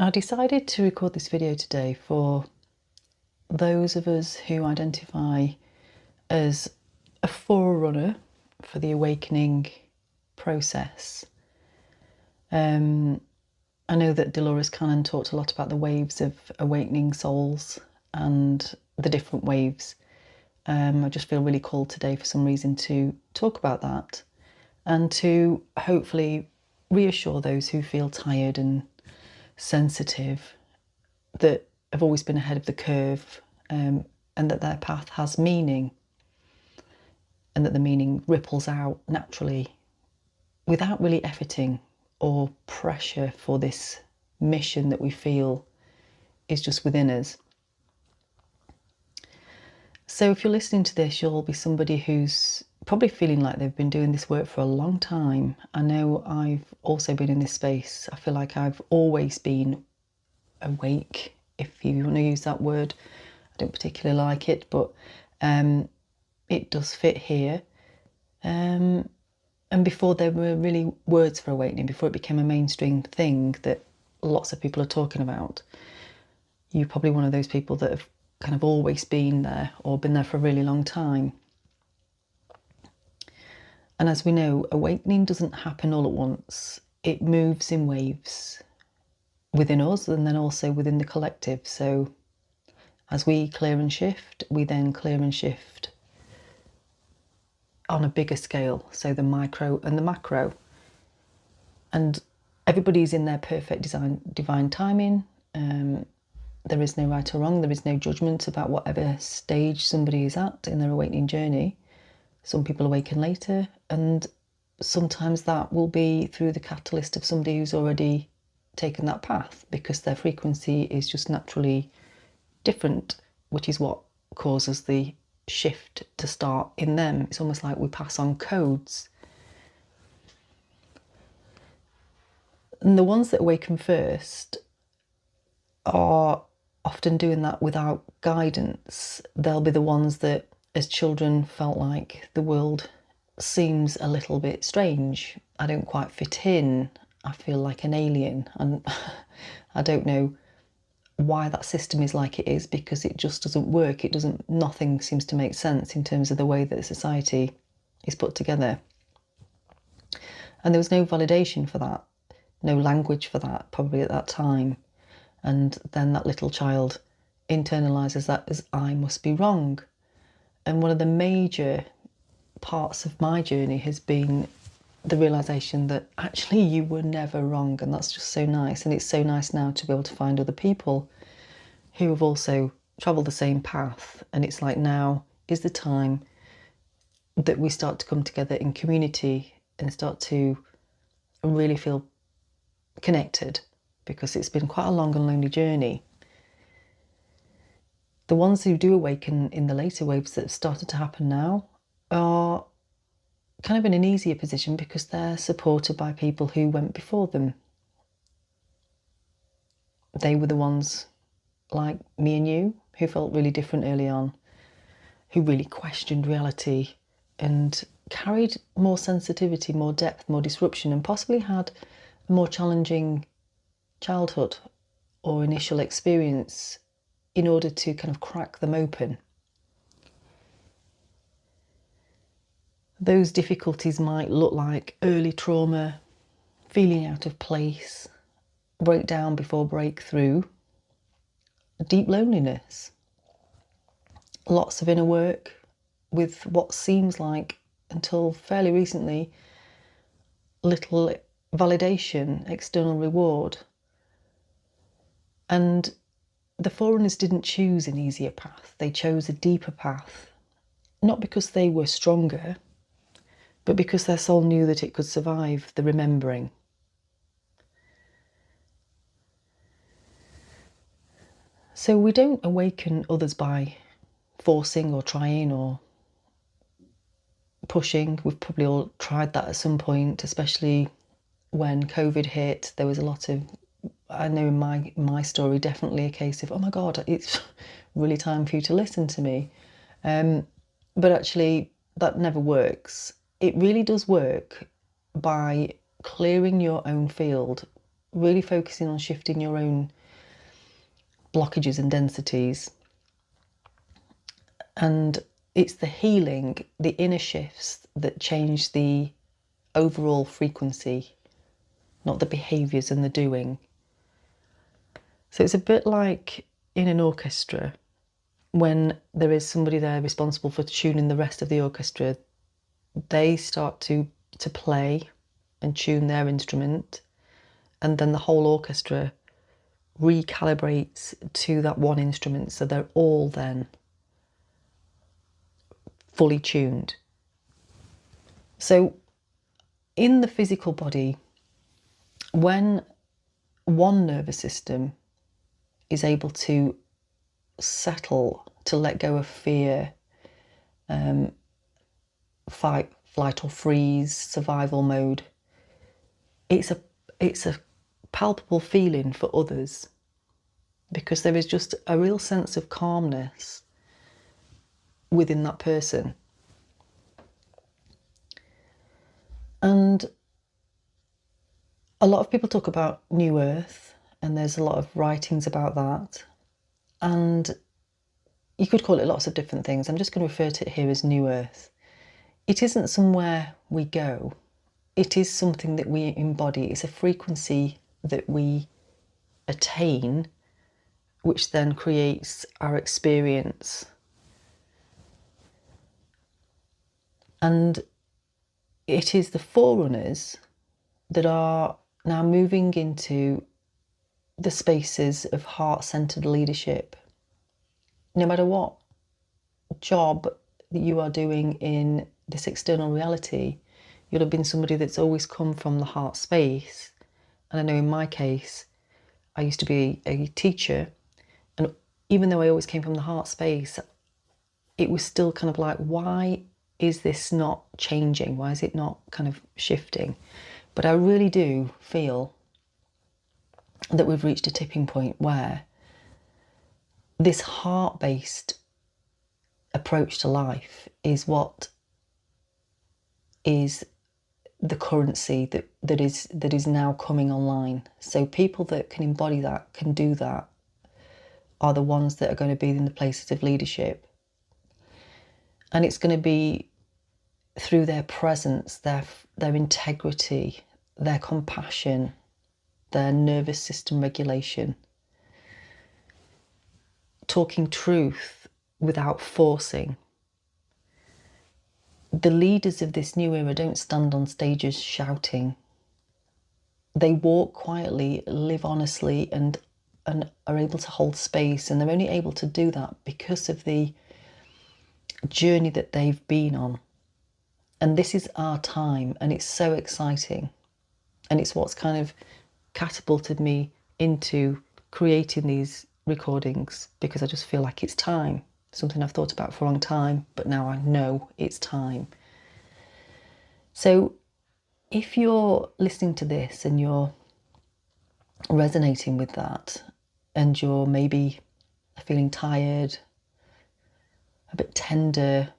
I decided to record this video today for those of us who identify as a forerunner for the awakening process. I know that Dolores Cannon talked a lot about the waves of awakening souls and the different waves. I just feel really called today for some reason to talk about that and to hopefully reassure those who feel tired and sensitive that have always been ahead of the curve, and that their path has meaning, and that the meaning ripples out naturally without really efforting or pressure for this mission that we feel is just within us. So if you're listening to this, you'll be somebody who's probably feeling like they've been doing this work for a long time. I know I've also been in this space. I feel like I've always been awake, if you want to use that word. I don't particularly like it, but it does fit here. And before there were really words for awakening, before it became a mainstream thing that lots of people are talking about, you're probably one of those people that have kind of always been there or been there for a really long time. And as we know, awakening doesn't happen all at once. It moves in waves within us and then also within the collective. So as we clear and shift, we then clear and shift on a bigger scale, so the micro and the macro. And everybody's in their perfect divine timing. There is no right or wrong. There is no judgment about whatever stage somebody is at in their awakening journey. Some people awaken later, and sometimes that will be through the catalyst of somebody who's already taken that path, because their frequency is just naturally different, which is what causes the shift to start in them. It's almost like we pass on codes. And the ones that awaken first are often doing that without guidance. They'll be the ones that, as children, felt like the world seems a little bit strange. I don't quite fit in. I feel like an alien. And I don't know why that system is like it is, because it just doesn't work. Nothing seems to make sense in terms of the way that society is put together. And there was no validation for that, no language for that, probably at that time. And then that little child internalises that as I must be wrong. And one of the major parts of my journey has been the realisation that actually you were never wrong, and that's just so nice. And it's so nice now to be able to find other people who have also travelled the same path, and it's like now is the time that we start to come together in community and start to really feel connected, because it's been quite a long and lonely journey. The ones who do awaken in the later waves that have started to happen now are kind of in an easier position because they're supported by people who went before them. They were the ones like me and you who felt really different early on, who really questioned reality and carried more sensitivity, more depth, more disruption, and possibly had a more challenging childhood or initial experience in order to kind of crack them open. Those difficulties might look like early trauma, feeling out of place, breakdown before breakthrough, deep loneliness, lots of inner work with what seems like, until fairly recently, little validation, external reward. And the Forerunners didn't choose an easier path, they chose a deeper path, not because they were stronger, but because their soul knew that it could survive the remembering. So we don't awaken others by forcing or trying or pushing. We've probably all tried that at some point, especially when COVID hit. There was a lot of, I know in my story, definitely a case of, oh my God, it's really time for you to listen to me. But actually, that never works. It really does work by clearing your own field really focusing on shifting your own blockages and densities. And it's the healing, the inner shifts that change the overall frequency, not the behaviours and the doing. So it's a bit like in an orchestra, when there is somebody there responsible for tuning the rest of the orchestra, they start to play and tune their instrument, and then the whole orchestra recalibrates to that one instrument, so they're all then fully tuned. So in the physical body, when one nervous system is able to settle, to let go of fear, fight, flight or freeze, survival mode, it's a palpable feeling for others, because there is just a real sense of calmness within that person. And a lot of people talk about New Earth, and there's a lot of writings about that. And you could call it lots of different things. I'm just going to refer to it here as New Earth. It isn't somewhere we go. It is something that we embody. It's a frequency that we attain, which then creates our experience. And it is the Forerunners that are now moving into the spaces of heart-centered leadership. No matter what job that you are doing in this external reality, you'll have been somebody that's always come from the heart space. And I know in my case, I used to be a teacher, and even though I always came from the heart space, it was still kind of like, why is this not changing? Why is it not kind of shifting? But I really do feel that we've reached a tipping point where this heart-based approach to life is what is the currency that is now coming online. So people that can embody that, can do that, are the ones that are going to be in the places of leadership. And it's going to be through their presence, their integrity, their compassion, their nervous system regulation, talking truth without forcing. The leaders of this new era don't stand on stages shouting. They walk quietly, live honestly, and are able to hold space. And they're only able to do that because of the journey that they've been on. And this is our time, and it's so exciting. And it's what's kind of catapulted me into creating these recordings, because I just feel like it's time. Something I've thought about for a long time, but now I know it's time. So if you're listening to this and you're resonating with that, and you're maybe feeling tired, a bit tender,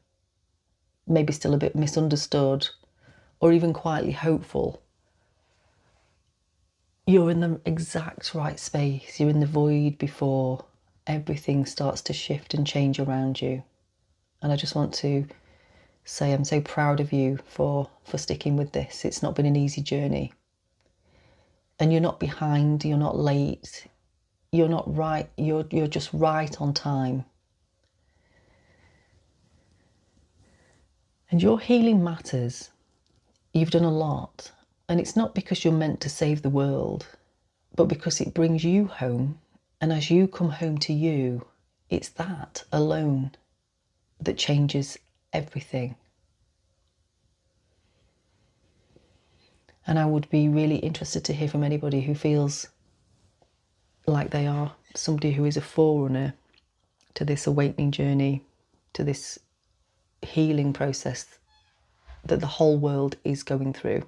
maybe still a bit misunderstood, or even quietly hopeful, you're in the exact right space. You're in the void before everything starts to shift and change around you. And I just want to say I'm so proud of you for sticking with this. It's not been an easy journey. And you're not behind, you're not late, you're not right, you're just right on time. And your healing matters. You've done a lot. And it's not because you're meant to save the world, but because it brings you home. And as you come home to you, it's that alone that changes everything. And I would be really interested to hear from anybody who feels like they are somebody who is a forerunner to this awakening journey, to this healing process that the whole world is going through.